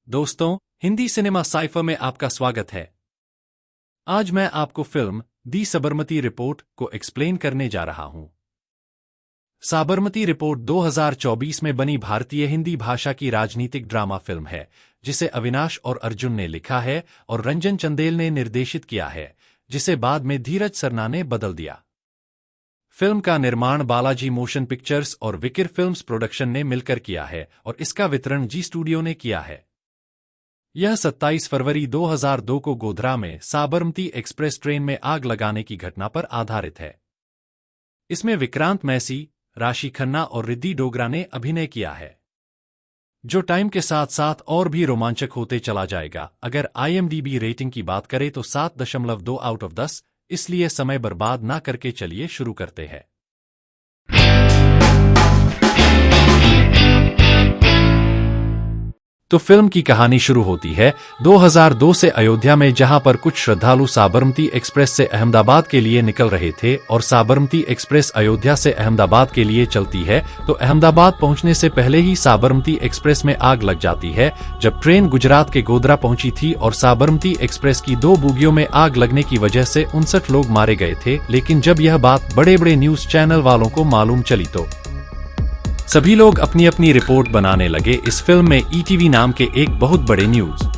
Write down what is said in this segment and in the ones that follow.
दोस्तों, Hindi cinema cipher में आपका स्वागत है। आज मैं आपको फिल्म दी साबरमती रिपोर्ट को एक्सप्लेन करने जा रहा हूं। साबरमती रिपोर्ट 2024 में बनी भारतीय हिंदी भाषा की राजनीतिक ड्रामा फिल्म है, जिसे अविनाश और अर्जुन ने लिखा है और रंजन चंदेल ने निर्देशित किया है, जिसे बाद में धीरज सरना ने बदल दिया। फिल्म का निर्माण बालाजी मोशन पिक्चर्स और विकिर फिल्म्स प्रोडक्शन ने मिलकर किया है और इसका वितरण जी स्टूडियो ने किया है। यह 27 फरवरी 2002 को गोधरा में साबरमती एक्सप्रेस ट्रेन में आग लगाने की घटना पर आधारित है। इसमें विक्रांत मैसी, राशि खन्ना और रिद्धि डोगरा ने अभिनय किया है, जो टाइम के साथ साथ और भी रोमांचक होते चला जाएगा। अगर IMDb रेटिंग की बात करें तो 7.2 आउट ऑफ 10, इसलिए समय बर्बाद ना करके चलिए शुरू करते हैं। तो फिल्म की कहानी शुरू होती है 2002 से अयोध्या में, जहां पर कुछ श्रद्धालु साबरमती एक्सप्रेस से अहमदाबाद के लिए निकल रहे थे और साबरमती एक्सप्रेस अयोध्या से अहमदाबाद के लिए चलती है। तो अहमदाबाद पहुंचने से पहले ही साबरमती एक्सप्रेस में आग लग जाती है। जब ट्रेन गुजरात के गोधरा पहुंची थी और साबरमती एक्सप्रेस की 2 बोगियों में आग लगने की वजह से 59 लोग मारे गए थे। लेकिन जब यह बात बड़े बड़े न्यूज चैनल वालों को मालूम चली तो सभी लोग अपनी अपनी रिपोर्ट बनाने लगे। इस फिल्म में ETV नाम के एक बहुत बड़े न्यूज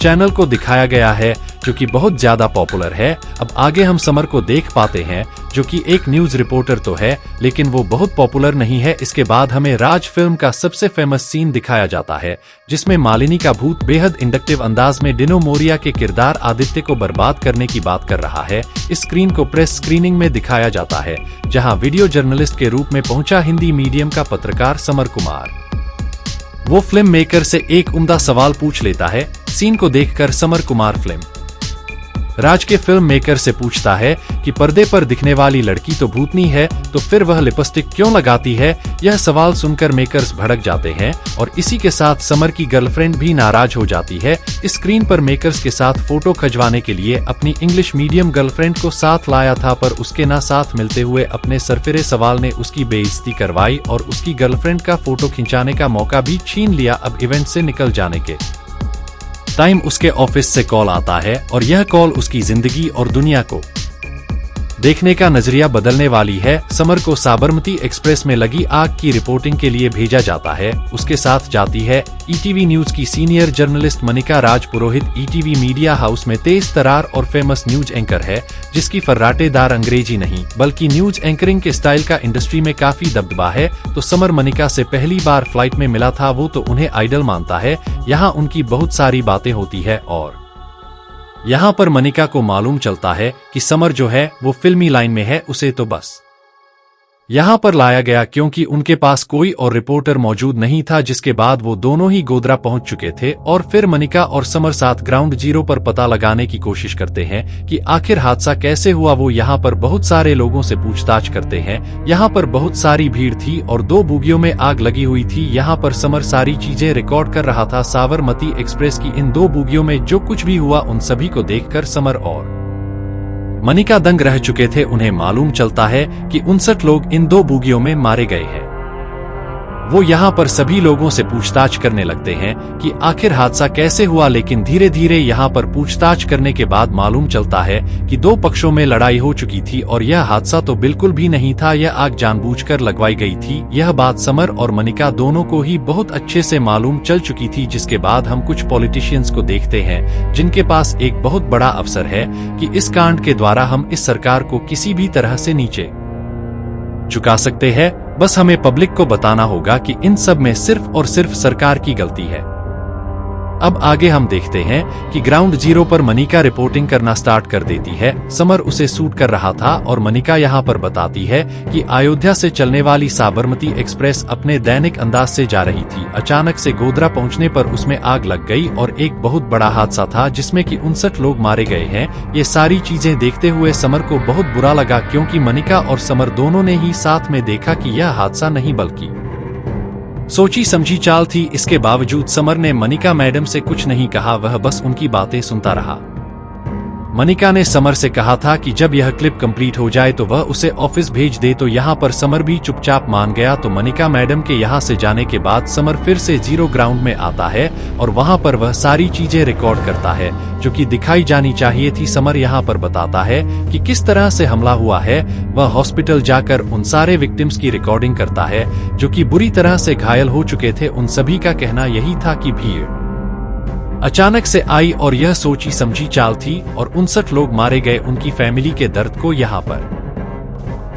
चैनल को दिखाया गया है, जो कि बहुत ज्यादा पॉपुलर है। अब आगे हम समर को देख पाते हैं, जो कि एक न्यूज रिपोर्टर तो है, लेकिन वो बहुत पॉपुलर नहीं है। इसके बाद हमें राज फिल्म का सबसे फेमस सीन दिखाया जाता है, जिसमें मालिनी का भूत बेहद इंडक्टिव अंदाज में डिनो मोरिया के किरदार आदित्य को बर्बाद करने की बात कर रहा है। इस स्क्रीन को प्रेस स्क्रीनिंग में दिखाया जाता है, जहां वीडियो जर्नलिस्ट के रूप में पहुंचा हिंदी मीडियम का पत्रकार समर कुमार। वो फिल्म मेकर से एक उम्दा सवाल पूछ लेता है। सीन को देखकर समर कुमार फिल्म राज के फिल्म मेकर से पूछता है कि पर्दे पर दिखने वाली लड़की तो भूतनी है, तो फिर वह लिपस्टिक क्यों लगाती है। यह सवाल सुनकर मेकर्स भड़क जाते हैं और इसी के साथ समर की गर्लफ्रेंड भी नाराज हो जाती है। इस स्क्रीन पर मेकर्स के साथ फोटो खिंचवाने के लिए अपनी इंग्लिश मीडियम गर्लफ्रेंड को साथ लाया था, पर उसके ना साथ मिलते हुए अपने सरफिरे सवाल ने उसकी बेइज्जती करवाई और उसकी गर्लफ्रेंड का फोटो खिंचाने का मौका भी छीन लिया। अब इवेंट से निकल जाने के टाइम उसके ऑफिस से कॉल आता है और यह कॉल उसकी जिंदगी और दुनिया को देखने का नजरिया बदलने वाली है। समर को साबरमती एक्सप्रेस में लगी आग की रिपोर्टिंग के लिए भेजा जाता है। उसके साथ जाती है ETV न्यूज की senior journalist Manika Raj Purohit. ETV media house में तेज तरार और फेमस न्यूज एंकर है, जिसकी फर्राटेदार अंग्रेजी नहीं बल्कि न्यूज एंकरिंग के स्टाइल का इंडस्ट्री में काफी दबदबा है। तो समर मनिका से पहली बार फ्लाइट में मिला था, वो तो उन्हें आइडल मानता है। यहाँ उनकी बहुत सारी बातें होती है और यहाँ पर मनिका को मालूम चलता है कि समर जो है वो फिल्मी लाइन में है, उसे तो बस यहाँ पर लाया गया क्योंकि उनके पास कोई और रिपोर्टर मौजूद नहीं था। जिसके बाद वो दोनों ही गोधरा पहुंच चुके थे और फिर मनिका और समर साथ ग्राउंड जीरो पर पता लगाने की कोशिश करते हैं कि आखिर हादसा कैसे हुआ। वो यहाँ पर बहुत सारे लोगों से पूछताछ करते हैं। यहाँ पर बहुत सारी भीड़ थी और 2 बोगियों में आग लगी हुई थी। यहाँ पर समर सारी चीजें रिकॉर्ड कर रहा था। साबरमती एक्सप्रेस की इन 2 बोगियों में जो कुछ भी हुआ, उन सभी को देखकर समर और मनिका दंग रह चुके थे। उन्हें मालूम चलता है कि 59 लोग इन 2 बोगियों में मारे गए हैं। वो यहाँ पर सभी लोगों से पूछताछ करने लगते हैं कि आखिर हादसा कैसे हुआ, लेकिन धीरे धीरे यहाँ पर पूछताछ करने के बाद मालूम चलता है कि 2 पक्षों में लड़ाई हो चुकी थी और यह हादसा तो बिल्कुल भी नहीं था, यह आग जानबूझकर लगवाई गई थी। यह बात समर और मनिका दोनों को ही बहुत अच्छे से मालूम चल चुकी थी। जिसके बाद हम कुछ पॉलिटिशियंस को देखते हैं, जिनके पास एक बहुत बड़ा अवसर है कि इस कांड के द्वारा हम इस सरकार को किसी भी तरह से नीचे झुका सकते हैं। बस हमें पब्लिक को बताना होगा कि इन सब में सिर्फ और सिर्फ सरकार की गलती है। अब आगे हम देखते हैं कि ग्राउंड जीरो पर मनिका रिपोर्टिंग करना स्टार्ट कर देती है। समर उसे शूट कर रहा था और मनिका यहाँ पर बताती है कि अयोध्या से चलने वाली साबरमती एक्सप्रेस अपने दैनिक अंदाज से जा रही थी। अचानक से गोधरा पहुंचने पर उसमें आग लग गई और एक बहुत बड़ा हादसा था, जिसमें कि 59 लोग मारे गए हैं। ये सारी चीजें देखते हुए समर को बहुत बुरा लगा, क्योंकि मनिका और समर दोनों ने ही साथ में देखा कि यह हादसा नहीं बल्कि सोची समझी चाल थी। इसके बावजूद समर ने मनिका मैडम से कुछ नहीं कहा, वह बस उनकी बातें सुनता रहा। मनिका ने समर से कहा था कि जब यह क्लिप कंप्लीट हो जाए तो वह उसे ऑफिस भेज दे, तो यहाँ पर समर भी चुपचाप मान गया। तो मनिका मैडम के यहाँ से जाने के बाद समर फिर से जीरो ग्राउंड में आता है और वहाँ पर वह सारी चीजें रिकॉर्ड करता है जो कि दिखाई जानी चाहिए थी। समर यहाँ पर बताता है कि किस तरह से हमला हुआ है। वह हॉस्पिटल जाकर उन सारे विक्टिम्स की रिकॉर्डिंग करता है जो कि बुरी तरह से घायल हो चुके थे। उन सभी का कहना यही था कि भीड़ अचानक से आई और यह सोची समझी चाल थी और 59 लोग मारे गए। उनकी फैमिली के दर्द को यहाँ पर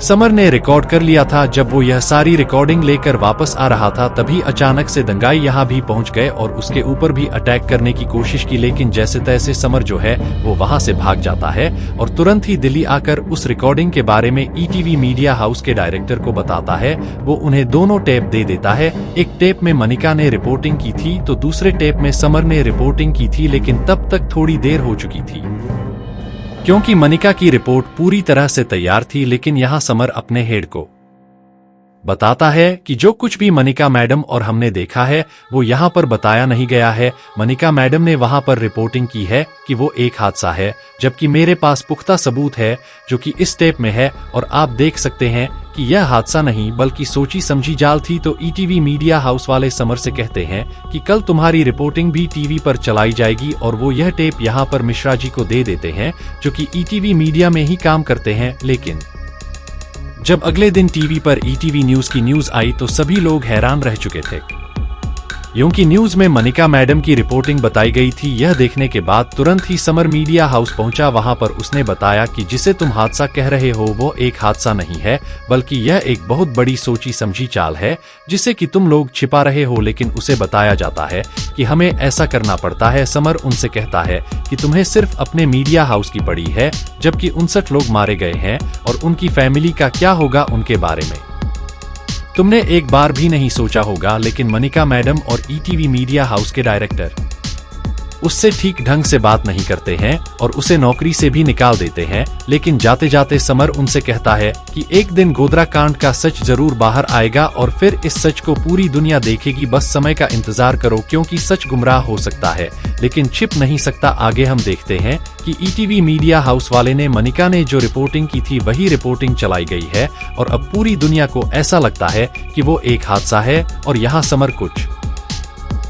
समर ने रिकॉर्ड कर लिया था। जब वो यह सारी रिकॉर्डिंग लेकर वापस आ रहा था तभी अचानक से दंगाई यहाँ भी पहुंच गए और उसके ऊपर भी अटैक करने की कोशिश की, लेकिन जैसे तैसे समर जो है वो वहां से भाग जाता है और तुरंत ही दिल्ली आकर उस रिकॉर्डिंग के बारे में ईटीवी मीडिया हाउस के डायरेक्टर को बताता है। वो उन्हें दोनों टेप दे देता है। एक टेप में मनिका ने रिपोर्टिंग की थी तो दूसरे टेप में समर ने रिपोर्टिंग की थी, लेकिन तब तक थोड़ी देर हो चुकी थी क्योंकि मनिका की रिपोर्ट पूरी तरह से तैयार थी। लेकिन यहाँ समर अपने हेड को बताता है कि जो कुछ भी मनिका मैडम और हमने देखा है वो यहाँ पर बताया नहीं गया है। मनिका मैडम ने वहाँ पर रिपोर्टिंग की है कि वो एक हादसा है, जबकि मेरे पास पुख्ता सबूत है जो कि इस टेप में है और आप देख सकते हैं कि यह हादसा नहीं बल्कि सोची समझी जाल थी। तो ईटीवी मीडिया हाउस वाले समर से कहते हैं कि कल तुम्हारी रिपोर्टिंग भी टीवी पर चलाई जाएगी और वो यह टेप यहाँ पर मिश्रा जी को दे देते हैं जो कि ईटीवी मीडिया में ही काम करते हैं। लेकिन जब अगले दिन टीवी पर ईटीवी न्यूज की न्यूज आई तो सभी लोग हैरान रह चुके थे क्योंकि न्यूज में मनिका मैडम की रिपोर्टिंग बताई गई थी। यह देखने के बाद तुरंत ही समर मीडिया हाउस पहुंचा। वहां पर उसने बताया कि जिसे तुम हादसा कह रहे हो वो एक हादसा नहीं है बल्कि यह एक बहुत बड़ी सोची समझी चाल है जिसे कि तुम लोग छिपा रहे हो, लेकिन उसे बताया जाता है कि हमें ऐसा करना पड़ता है। समर उनसे कहता है कि तुम्हें सिर्फ अपने मीडिया हाउस की पड़ी है, जबकि 59 लोग मारे गए हैं और उनकी फैमिली का क्या होगा उनके बारे में तुमने एक बार भी नहीं सोचा होगा। लेकिन मनिका मैडम और ईटीवी मीडिया हाउस के डायरेक्टर उससे ठीक ढंग से बात नहीं करते हैं और उसे नौकरी से भी निकाल देते हैं। लेकिन जाते जाते समर उनसे कहता है कि एक दिन गोधरा कांड का सच जरूर बाहर आएगा और फिर इस सच को पूरी दुनिया देखेगी। बस समय का इंतजार करो क्योंकि सच गुमराह हो सकता है लेकिन छिप नहीं सकता। आगे हम देखते हैं कि ईटीवी मीडिया हाउस वाले ने मनिका ने जो रिपोर्टिंग की थी वही रिपोर्टिंग चलाई गई है और अब पूरी दुनिया को ऐसा लगता है कि वो एक हादसा है और यहाँ समर कुछ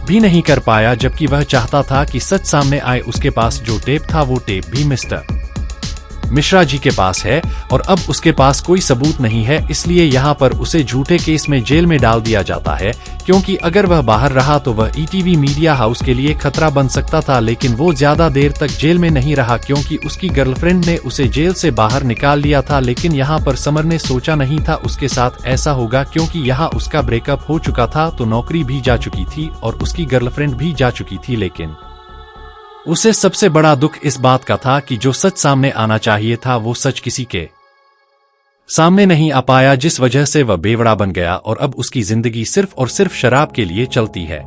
भी नहीं कर पाया, जबकि वह चाहता था कि सच सामने आए। उसके पास जो टेप था वो टेप भी मिस्टर मिश्रा जी के पास है और अब उसके पास कोई सबूत नहीं है, इसलिए यहाँ पर उसे झूठे केस में जेल में डाल दिया जाता है क्योंकि अगर वह बाहर रहा तो वह ईटीवी मीडिया हाउस के लिए खतरा बन सकता था। लेकिन वो ज्यादा देर तक जेल में नहीं रहा क्योंकि उसकी गर्लफ्रेंड ने उसे जेल से बाहर निकाल लिया था। लेकिन यहाँ पर समर ने सोचा नहीं था उसके साथ ऐसा होगा क्योंकि यहाँ उसका ब्रेकअप हो चुका था, तो नौकरी भी जा चुकी थी और उसकी गर्लफ्रेंड भी जा चुकी थी। लेकिन उसे सबसे बड़ा दुख इस बात का था कि जो सच सामने आना चाहिए था वो सच किसी के सामने नहीं आ पाया, जिस वजह से वह बेवड़ा बन गया और अब उसकी जिंदगी सिर्फ और सिर्फ शराब के लिए चलती है।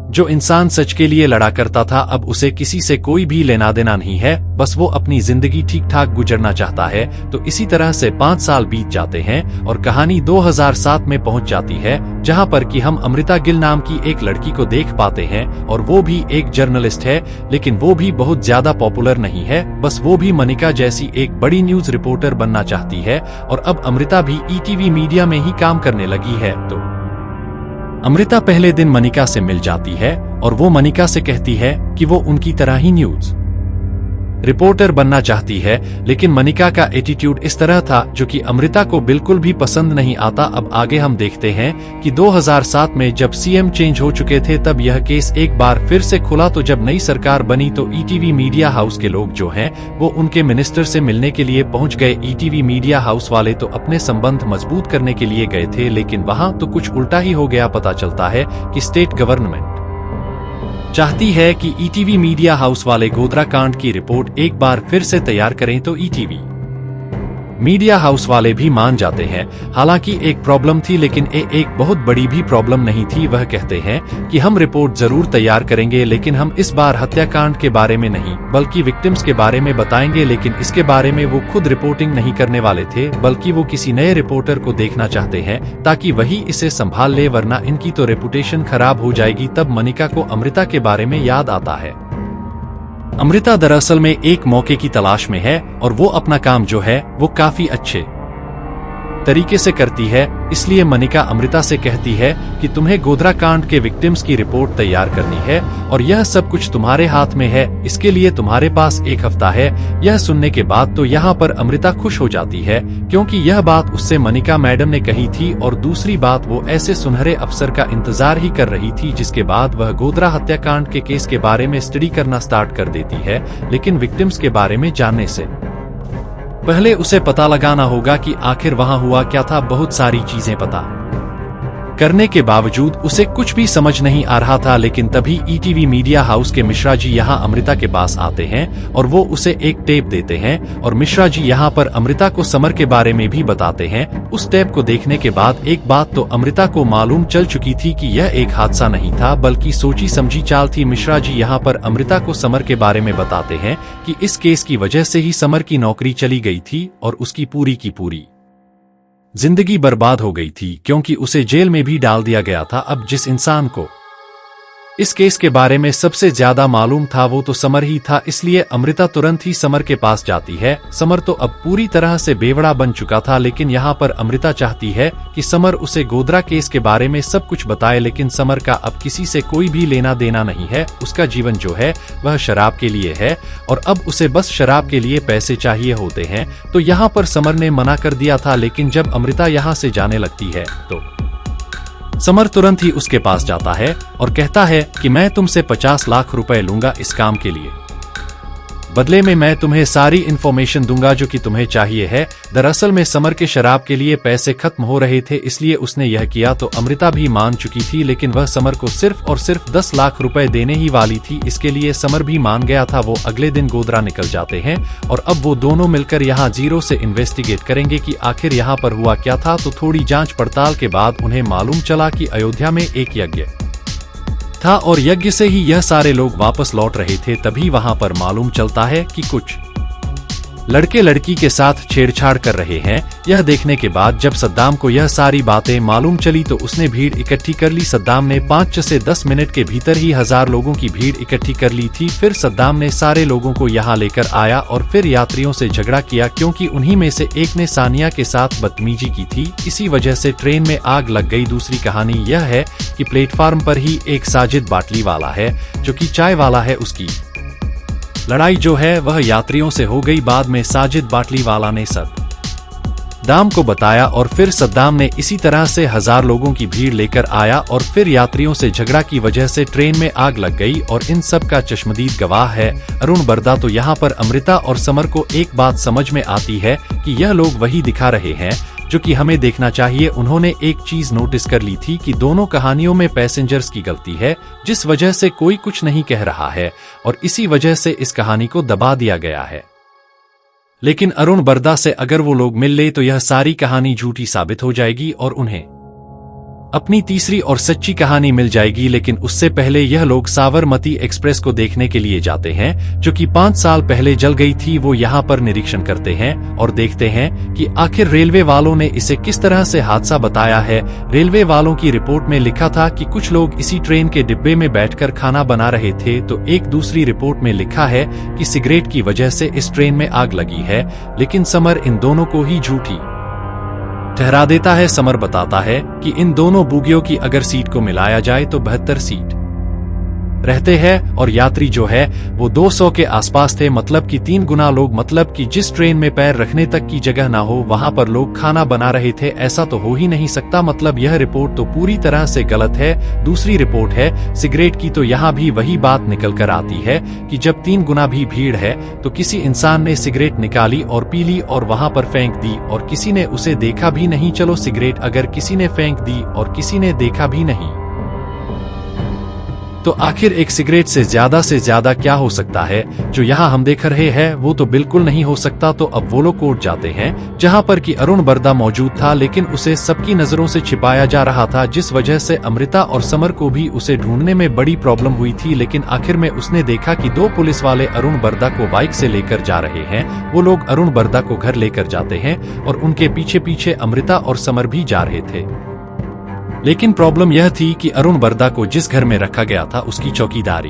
जो इंसान सच के लिए लड़ा करता था अब उसे किसी से कोई भी लेना देना नहीं है, बस वो अपनी जिंदगी ठीक ठाक गुजरना चाहता है। तो इसी तरह से 5 साल बीत जाते हैं और कहानी 2007 में पहुंच जाती है जहां पर कि हम अमृता गिल नाम की एक लड़की को देख पाते हैं और वो भी एक जर्नलिस्ट है, लेकिन वो भी बहुत ज्यादा पॉपुलर नहीं है। बस वो भी मनिका जैसी एक बड़ी न्यूज रिपोर्टर बनना चाहती है और अब अमृता भी ईटीवी मीडिया में ही काम करने लगी है। तो अमृता पहले दिन मनिका से मिल जाती है और वो मनिका से कहती है कि वो उनकी तरह ही न्यूज रिपोर्टर बनना चाहती है, लेकिन मनिका का एटीट्यूड इस तरह था जो कि अमृता को बिल्कुल भी पसंद नहीं आता। अब आगे हम देखते हैं कि 2007 में जब सीएम चेंज हो चुके थे तब यह केस एक बार फिर से खुला। तो जब नई सरकार बनी तो ईटीवी मीडिया हाउस के लोग जो हैं वो उनके मिनिस्टर से मिलने के लिए पहुंच गए। ईटीवी मीडिया हाउस वाले तो अपने संबंध मजबूत करने के लिए गए थे, लेकिन वहां तो कुछ उल्टा ही हो गया। पता चलता है कि स्टेट गवर्नमेंट चाहती है कि ईटीवी मीडिया हाउस वाले गोधरा कांड की रिपोर्ट एक बार फिर से तैयार करें, तो ईटीवी मीडिया हाउस वाले भी मान जाते हैं। हालांकि एक प्रॉब्लम थी, लेकिन एक बहुत बड़ी भी प्रॉब्लम नहीं थी। वह कहते हैं कि हम रिपोर्ट जरूर तैयार करेंगे, लेकिन हम इस बार हत्याकांड के बारे में नहीं बल्कि विक्टिम्स के बारे में बताएंगे। लेकिन इसके बारे में वो खुद रिपोर्टिंग नहीं करने वाले थे, बल्कि वो किसी नए रिपोर्टर को देखना चाहते हैं ताकि वही इसे संभाल ले, वरना इनकी तो रेपुटेशन खराब हो जाएगी। तब मनिका को अमृता के बारे में याद आता है। अमृता दरअसल में एक मौके की तलाश में है और वो अपना काम जो है वो काफी अच्छे तरीके से करती है। इसलिए मनिका अमृता से कहती है कि तुम्हें गोधरा कांड के विक्टिम्स की रिपोर्ट तैयार करनी है और यह सब कुछ तुम्हारे हाथ में है, इसके लिए तुम्हारे पास 1 हफ्ता है। यह सुनने के बाद तो यहाँ पर अमृता खुश हो जाती है, क्योंकि यह बात उससे मनिका मैडम ने कही थी और दूसरी बात वो ऐसे सुनहरे अफसर का इंतजार ही कर रही थी जिसके बाद वह गोधरा हत्याकांड के केस के बारे में स्टडी करना स्टार्ट कर देती है। लेकिन विक्टिम्स के बारे में जानने से पहले उसे पता लगाना होगा कि आखिर वहां हुआ क्या था। बहुत सारी चीजें पता करने के बावजूद उसे कुछ भी समझ नहीं आ रहा था। लेकिन तभी ईटीवी मीडिया हाउस के मिश्रा जी यहां अमृता के पास आते हैं और वो उसे एक टेप देते हैं और मिश्रा जी यहां पर अमृता को समर के बारे में भी बताते हैं। उस टेप को देखने के बाद एक बात तो अमृता को मालूम चल चुकी थी कि यह एक हादसा नहीं था बल्कि सोची समझी चाल थी। मिश्रा जी यहां पर अमृता को समर के बारे में बताते हैं कि इस केस की वजह से ही समर की नौकरी चली गई थी और उसकी पूरी की पूरी जिंदगी बर्बाद हो गई थी, क्योंकि उसे जेल में भी डाल दिया गया था। अब जिस इंसान को इस केस के बारे में सबसे ज्यादा मालूम था वो तो समर ही था। इसलिए अमृता तुरंत ही समर के पास जाती है। समर तो अब पूरी तरह से बेवड़ा बन चुका था, लेकिन यहाँ पर अमृता चाहती है कि समर उसे गोधरा केस के बारे में सब कुछ बताए। लेकिन समर का अब किसी से कोई भी लेना देना नहीं है। उसका जीवन जो है वह शराब के लिए है और अब उसे बस शराब के लिए पैसे चाहिए होते हैं। तो यहाँ पर समर ने मना कर दिया था, लेकिन जब अमृता यहाँ से जाने लगती है तो समर तुरंत ही उसके पास जाता है और कहता है कि मैं तुमसे 50 लाख रुपए लूंगा इस काम के लिए, बदले में मैं तुम्हें सारी इन्फॉर्मेशन दूंगा जो कि तुम्हें चाहिए है। दरअसल में समर के शराब के लिए पैसे खत्म हो रहे थे, इसलिए उसने यह किया। तो अमृता भी मान चुकी थी, लेकिन वह समर को सिर्फ और सिर्फ 10 लाख रुपए देने ही वाली थी। इसके लिए समर भी मान गया था। वो अगले दिन गोधरा निकल जाते हैं और अब वो दोनों मिलकर यहाँ जीरो से इन्वेस्टिगेट करेंगे कि आखिर यहाँ पर हुआ क्या था। तो थोड़ी जांच पड़ताल के बाद उन्हें मालूम चला कि अयोध्या में एक यज्ञ था और यज्ञ से ही यह सारे लोग वापस लौट रहे थे। तभी वहां पर मालूम चलता है कि कुछ लड़के लड़की के साथ छेड़छाड़ कर रहे हैं। यह देखने के बाद जब सद्दाम को यह सारी बातें मालूम चली तो उसने भीड़ इकट्ठी कर ली। सद्दाम ने 5 से 10 मिनट के भीतर ही 1000 लोगों की भीड़ इकट्ठी कर ली थी। फिर सद्दाम ने सारे लोगों को यहाँ लेकर आया और फिर यात्रियों से झगड़ा किया, क्योंकि उन्हीं में से एक ने सानिया के साथ बदतमीजी की थी। इसी वजह से ट्रेन में आग लग गई। दूसरी कहानी यह है कि प्लेटफार्म पर ही एक साजिद बाटली वाला है जो कि चाय वाला है, उसकी लड़ाई जो है वह यात्रियों से हो गई। बाद में साजिद बाटली वाला ने सद्दाम को बताया और फिर सद्दाम ने इसी तरह से 1000 लोगों की भीड़ लेकर आया और फिर यात्रियों से झगड़ा की वजह से ट्रेन में आग लग गई। और इन सब का चश्मदीद गवाह है अरुण बरदा। तो यहाँ पर अमृता और समर को एक बात समझ में आती है कि यह लोग वही दिखा रहे हैं जो कि हमें देखना चाहिए। उन्होंने एक चीज नोटिस कर ली थी कि दोनों कहानियों में पैसेंजर्स की गलती है, जिस वजह से कोई कुछ नहीं कह रहा है और इसी वजह से इस कहानी को दबा दिया गया है। लेकिन अरुण बरदा से अगर वो लोग मिल ले तो यह सारी कहानी झूठी साबित हो जाएगी और उन्हें अपनी तीसरी और सच्ची कहानी मिल जाएगी। लेकिन उससे पहले यह लोग साबरमती एक्सप्रेस को देखने के लिए जाते हैं जो कि 5 साल पहले जल गई थी। वो यहाँ पर निरीक्षण करते हैं और देखते हैं कि आखिर रेलवे वालों ने इसे किस तरह से हादसा बताया है। रेलवे वालों की रिपोर्ट में लिखा था कि कुछ लोग इसी ट्रेन के डिब्बे में बैठकर खाना बना रहे थे। तो एक दूसरी रिपोर्ट में लिखा है कि सिगरेट की वजह से इस ट्रेन में आग लगी है। लेकिन समर इन दोनों को ही झूठी ठहरा देता है। समर बताता है कि इन दोनों बोगियों की अगर सीट को मिलाया जाए तो 72 सीट रहते हैं और यात्री जो है वो 200 के आसपास थे, मतलब कि 3 गुना लोग। मतलब कि जिस ट्रेन में पैर रखने तक की जगह ना हो वहां पर लोग खाना बना रहे थे। ऐसा तो हो ही नहीं सकता। मतलब यह रिपोर्ट तो पूरी तरह से गलत है। दूसरी रिपोर्ट है सिगरेट की, तो यहाँ भी वही बात निकल कर आती है कि जब 3 गुना भी भीड़ है तो किसी इंसान ने सिगरेट निकाली और पी ली और वहां पर फेंक दी और किसी ने उसे देखा भी नहीं। चलो सिगरेट अगर किसी ने फेंक दी और किसी ने देखा भी नहीं तो आखिर एक सिगरेट से ज्यादा क्या हो सकता है। जो यहाँ हम देख रहे हैं वो तो बिल्कुल नहीं हो सकता। तो अब वो लोग कोर्ट जाते हैं जहाँ पर कि अरुण बरदा मौजूद था, लेकिन उसे सबकी नजरों से छिपाया जा रहा था, जिस वजह से अमृता और समर को भी उसे ढूंढने में बड़ी प्रॉब्लम हुई थी। लेकिन आखिर में उसने देखा कि 2 पुलिस वाले अरुण बरदा को बाइक से लेकर जा रहे हैं। वो लोग अरुण बरदा को घर लेकर जाते हैं और उनके पीछे पीछे अमृता और समर भी जा रहे थे। लेकिन प्रॉब्लम यह थी कि अरुण बरदा को जिस घर में रखा गया था उसकी चौकीदारी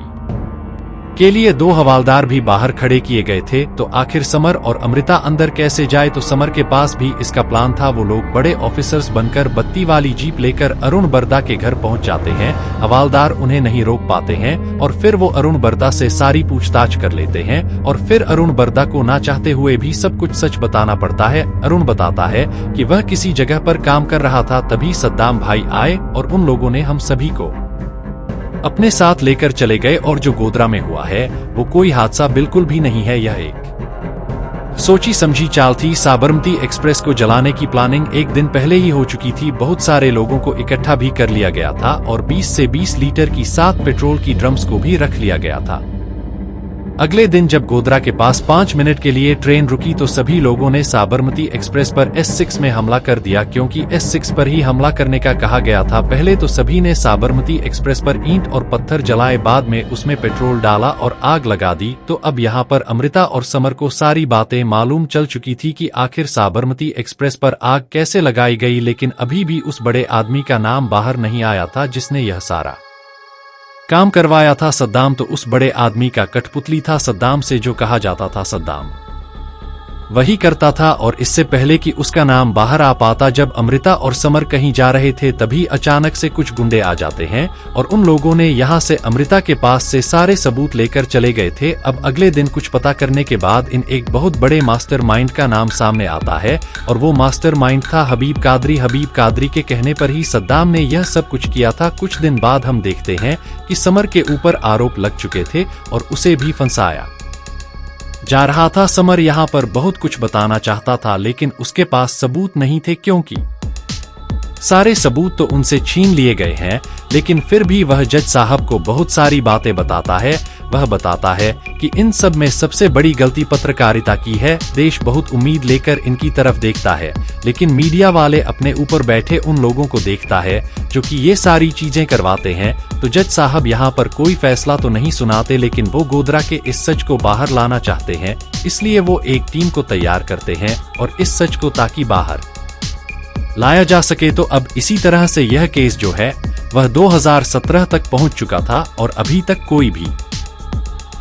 के लिए 2 हवालदार भी बाहर खड़े किए गए थे। तो आखिर समर और अमृता अंदर कैसे जाए? तो समर के पास भी इसका प्लान था। वो लोग बड़े ऑफिसर्स बनकर बत्ती वाली जीप लेकर अरुण बरदा के घर पहुंच जाते हैं। हवालदार उन्हें नहीं रोक पाते हैं और फिर वो अरुण बरदा से सारी पूछताछ कर लेते हैं और फिर अरुण बरदा को ना चाहते हुए भी सब कुछ सच बताना पड़ता है। अरुण बताता है कि वह किसी जगह पर काम कर रहा था, तभी सद्दाम भाई आए और उन लोगों ने हम सभी को अपने साथ लेकर चले गए और जो गोधरा में हुआ है वो कोई हादसा बिल्कुल भी नहीं है, यह एक सोची समझी चाल थी। साबरमती एक्सप्रेस को जलाने की प्लानिंग एक दिन पहले ही हो चुकी थी। बहुत सारे लोगों को इकट्ठा भी कर लिया गया था और 20 से 20 लीटर की 7 पेट्रोल की ड्रम्स को भी रख लिया गया था। अगले दिन जब गोधरा के पास 5 मिनट के लिए ट्रेन रुकी तो सभी लोगों ने साबरमती एक्सप्रेस पर S6 में हमला कर दिया, क्योंकि S6 पर ही हमला करने का कहा गया था। पहले तो सभी ने साबरमती एक्सप्रेस पर ईंट और पत्थर जलाए, बाद में उसमें पेट्रोल डाला और आग लगा दी। तो अब यहाँ पर अमृता और समर को सारी बातें मालूम चल चुकी थी कि आखिर साबरमती एक्सप्रेस पर आग कैसे लगाई गई, लेकिन अभी भी उस बड़े आदमी का नाम बाहर नहीं आया था जिसने यह सारा काम करवाया था। सद्दाम तो उस बड़े आदमी का कठपुतली था। सद्दाम से जो कहा जाता था सद्दाम वही करता था। और इससे पहले कि उसका नाम बाहर आ पाता, जब अमृता और समर कहीं जा रहे थे तभी अचानक से कुछ गुंडे आ जाते हैं और उन लोगों ने यहाँ से अमृता के पास से सारे सबूत लेकर चले गए थे। अब अगले दिन कुछ पता करने के बाद इन एक बहुत बड़े मास्टरमाइंड का नाम सामने आता है और वो मास्टरमाइंड था हबीब कादरी। हबीब कादरी के कहने पर ही सद्दाम ने यह सब कुछ किया था। कुछ दिन बाद हम देखते हैं कि समर के ऊपर आरोप लग चुके थे और उसे भी फंसाया जा रहा था। समर यहाँ पर बहुत कुछ बताना चाहता था लेकिन उसके पास सबूत नहीं थे, क्योंकि सारे सबूत तो उनसे छीन लिए गए हैं। लेकिन फिर भी वह जज साहब को बहुत सारी बातें बताता है। वह बताता है कि इन सब में सबसे बड़ी गलती पत्रकारिता की है। देश बहुत उम्मीद लेकर इनकी तरफ देखता है, लेकिन मीडिया वाले अपने ऊपर बैठे उन लोगों को देखता है जो कि ये सारी चीजें करवाते हैं। तो जज साहब यहाँ पर कोई फैसला तो नहीं सुनाते, लेकिन वो गोधरा के इस सच को बाहर लाना चाहते हैं। इसलिए वो एक टीम को तैयार करते हैं और इस सच को ताकि बाहर लाया जा सके। तो अब इसी तरह से यह केस जो है वह 2017 तक पहुंच चुका था और अभी तक कोई भी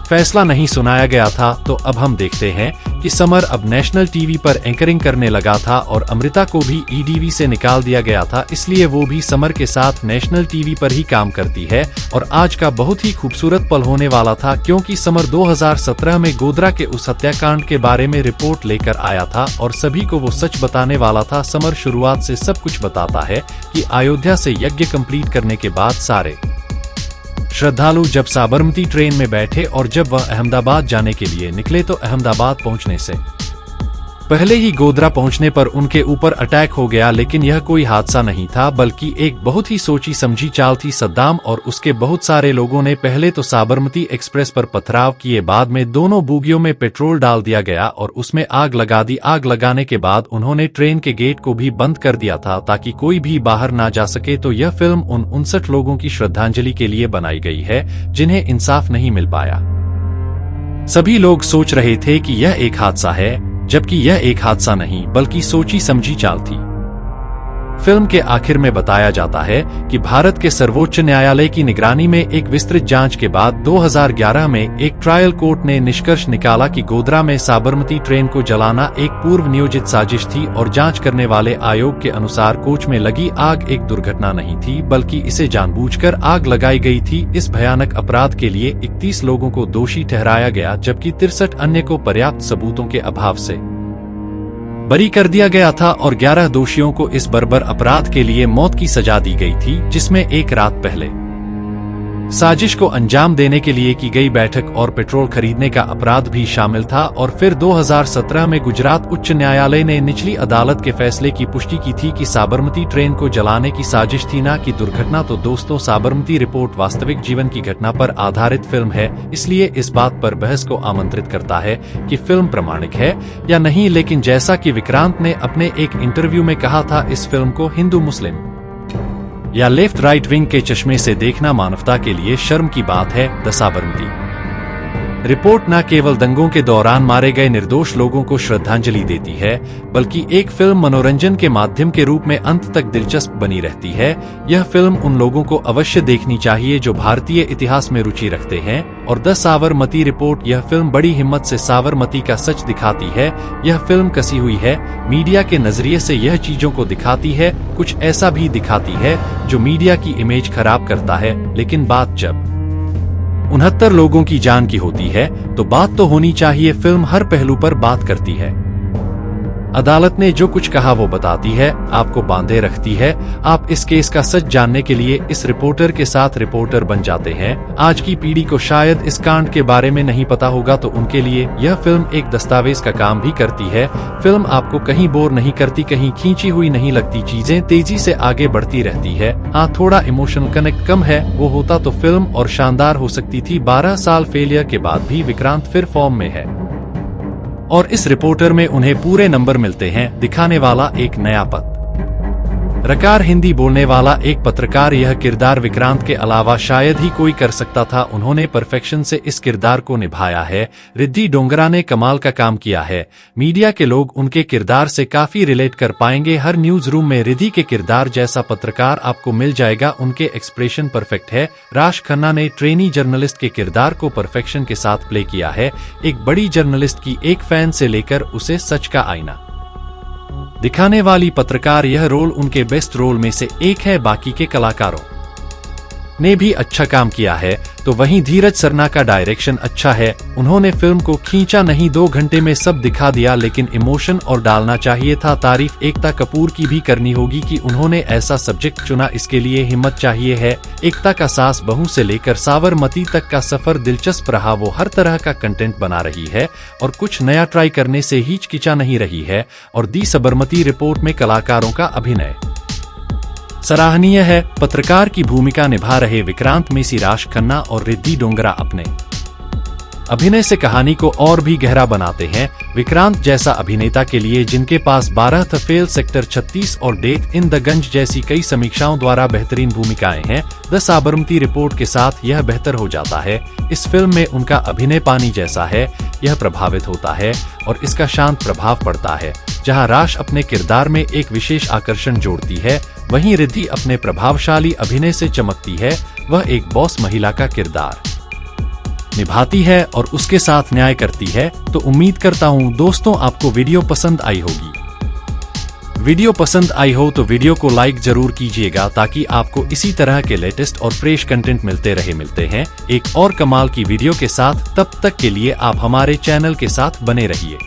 फैसला नहीं सुनाया गया था। तो अब हम देखते हैं कि समर अब नेशनल टीवी पर एंकरिंग करने लगा था और अमृता को भी ईडीवी से निकाल दिया गया था, इसलिए वो भी समर के साथ नेशनल टीवी पर ही काम करती है। और आज का बहुत ही खूबसूरत पल होने वाला था, क्योंकि समर 2017 में गोधरा के उस हत्याकांड के बारे में रिपोर्ट लेकर आया था और सभी को वो सच बताने वाला था। समर शुरुआत से सब कुछ बताता है कि अयोध्या से यज्ञ कंप्लीट करने के बाद सारे श्रद्धालु जब साबरमती ट्रेन में बैठे और जब वह अहमदाबाद जाने के लिए निकले तो अहमदाबाद पहुंचने से पहले ही गोधरा पहुंचने पर उनके ऊपर अटैक हो गया। लेकिन यह कोई हादसा नहीं था, बल्कि एक बहुत ही सोची समझी चाल थी। सद्दाम और उसके बहुत सारे लोगों ने पहले तो साबरमती एक्सप्रेस पर पथराव किए, बाद में दोनों बोगियों में पेट्रोल डाल दिया गया और उसमें आग लगा दी। आग लगाने के बाद उन्होंने ट्रेन के गेट को भी बंद कर दिया था ताकि कोई भी बाहर ना जा सके। तो यह फिल्म उन 59 लोगों की श्रद्धांजलि के लिए बनाई गई है जिन्हें इंसाफ नहीं मिल पाया। सभी लोग सोच रहे थे कि यह एक हादसा है, जबकि यह एक हादसा नहीं बल्कि सोची समझी चाल थी। फिल्म के आखिर में बताया जाता है कि भारत के सर्वोच्च न्यायालय की निगरानी में एक विस्तृत जांच के बाद 2011 में एक ट्रायल कोर्ट ने निष्कर्ष निकाला कि गोधरा में साबरमती ट्रेन को जलाना एक पूर्व नियोजित साजिश थी और जांच करने वाले आयोग के अनुसार कोच में लगी आग एक दुर्घटना नहीं थी, बल्कि इसे जानबूझकर आग लगाई गई थी। इस भयानक अपराध के लिए 31 लोगों को दोषी ठहराया गया, जबकि 63 अन्य को पर्याप्त सबूतों के अभाव से बरी कर दिया गया था और 11 दोषियों को इस बर्बर अपराध के लिए मौत की सजा दी गई थी, जिसमें एक रात पहले साजिश को अंजाम देने के लिए की गई बैठक और पेट्रोल खरीदने का अपराध भी शामिल था। और फिर 2017 में गुजरात उच्च न्यायालय ने निचली अदालत के फैसले की पुष्टि की थी कि साबरमती ट्रेन को जलाने की साजिश थी, न कि दुर्घटना। तो दोस्तों, साबरमती रिपोर्ट वास्तविक जीवन की घटना पर आधारित फिल्म है, इसलिए इस बात पर बहस को आमंत्रित करता है कि फिल्म प्रामाणिक है या नहीं। लेकिन जैसा कि विक्रांत ने अपने एक इंटरव्यू में कहा था, इस फिल्म को हिंदू मुस्लिम या लेफ्ट राइट विंग के चश्मे से देखना मानवता के लिए शर्म की बात है। द साबरमती रिपोर्ट न केवल दंगों के दौरान मारे गए निर्दोष लोगों को श्रद्धांजलि देती है, बल्कि एक फिल्म मनोरंजन के माध्यम के रूप में अंत तक दिलचस्प बनी रहती है। यह फिल्म उन लोगों को अवश्य देखनी चाहिए जो भारतीय इतिहास में रुचि रखते हैं। और द साबरमती रिपोर्ट, यह फिल्म बड़ी हिम्मत से साबरमती का सच दिखाती है। यह फिल्म कसी हुई है, मीडिया के नजरिए से यह चीजों को दिखाती है, कुछ ऐसा भी दिखाती है जो मीडिया की इमेज खराब करता है। लेकिन बात जब 69 लोगों की जान की होती है तो बात तो होनी चाहिए। फिल्म हर पहलू पर बात करती है। अदालत ने जो कुछ कहा वो बताती है, आपको बांधे रखती है। आप इस केस का सच जानने के लिए इस रिपोर्टर के साथ रिपोर्टर बन जाते हैं। आज की पीढ़ी को शायद इस कांड के बारे में नहीं पता होगा, तो उनके लिए यह फिल्म एक दस्तावेज का काम भी करती है। फिल्म आपको कहीं बोर नहीं करती, कहीं खींची हुई नहीं लगती, चीजें तेजी से आगे बढ़ती रहती है। हाँ, थोड़ा इमोशनल कनेक्ट कम है, वो होता तो फिल्म और शानदार हो सकती थी। 12 साल फेलियर के बाद भी विक्रांत फिर फॉर्म में है और इस रिपोर्टर में उन्हें पूरे नंबर मिलते हैं। दिखाने वाला एक नया रकार हिंदी बोलने वाला एक पत्रकार, यह किरदार विक्रांत के अलावा शायद ही कोई कर सकता था। उन्होंने परफेक्शन से इस किरदार को निभाया है। रिद्धि डोंगरा ने कमाल का काम किया है। मीडिया के लोग उनके किरदार से काफी रिलेट कर पाएंगे। हर न्यूज रूम में रिद्धि के किरदार जैसा पत्रकार आपको मिल जाएगा। उनके एक्सप्रेशन परफेक्ट है। राश खन्ना ने ट्रेनी जर्नलिस्ट के किरदार को परफेक्शन के साथ प्ले किया है। एक बड़ी जर्नलिस्ट की एक फैन से लेकर उसे सच का आईना दिखाने वाली पत्रकार, यह रोल उनके बेस्ट रोल में से एक है। बाकी के कलाकारों ने भी अच्छा काम किया है। तो वहीं धीरज सरना का डायरेक्शन अच्छा है। उन्होंने फिल्म को खींचा नहीं, 2 घंटे में सब दिखा दिया, लेकिन इमोशन और डालना चाहिए था। तारीफ एकता कपूर की भी करनी होगी कि उन्होंने ऐसा सब्जेक्ट चुना, इसके लिए हिम्मत चाहिए है। एकता का सास बहू से लेकर साबरमती तक का सफर दिलचस्प रहा। वो हर तरह का कंटेंट बना रही है और कुछ नया ट्राई करने से हिचकिचा नहीं रही है। और दी साबरमती रिपोर्ट में कलाकारों का अभिनय सराहनीय है। पत्रकार की भूमिका निभा रहे विक्रांत मेसी, राश खन्ना और रिद्धि डोंगरा अपने अभिनय से कहानी को और भी गहरा बनाते हैं। विक्रांत जैसा अभिनेता के लिए जिनके पास 12 थ फेल, सेक्टर 36 और डेथ इन द गंज जैसी कई समीक्षाओं द्वारा बेहतरीन भूमिकाएं हैं, द साबरमती रिपोर्ट के साथ यह बेहतर हो जाता है। इस फिल्म में उनका अभिनय पानी जैसा है, यह प्रभावित होता है और इसका शांत प्रभाव पड़ता है। जहां राश अपने किरदार में एक विशेष आकर्षण जोड़ती है, वहीं रिद्धि अपने प्रभावशाली अभिनय से चमकती है। वह एक बॉस महिला का किरदार निभाती है और उसके साथ न्याय करती है। तो उम्मीद करता हूं दोस्तों आपको वीडियो पसंद आई होगी। वीडियो पसंद आई हो तो वीडियो को लाइक जरूर कीजिएगा, ताकि आपको इसी तरह के लेटेस्ट और फ्रेश कंटेंट मिलते हैं एक और कमाल की वीडियो के साथ। तब तक के लिए आप हमारे चैनल के साथ बने रहिए।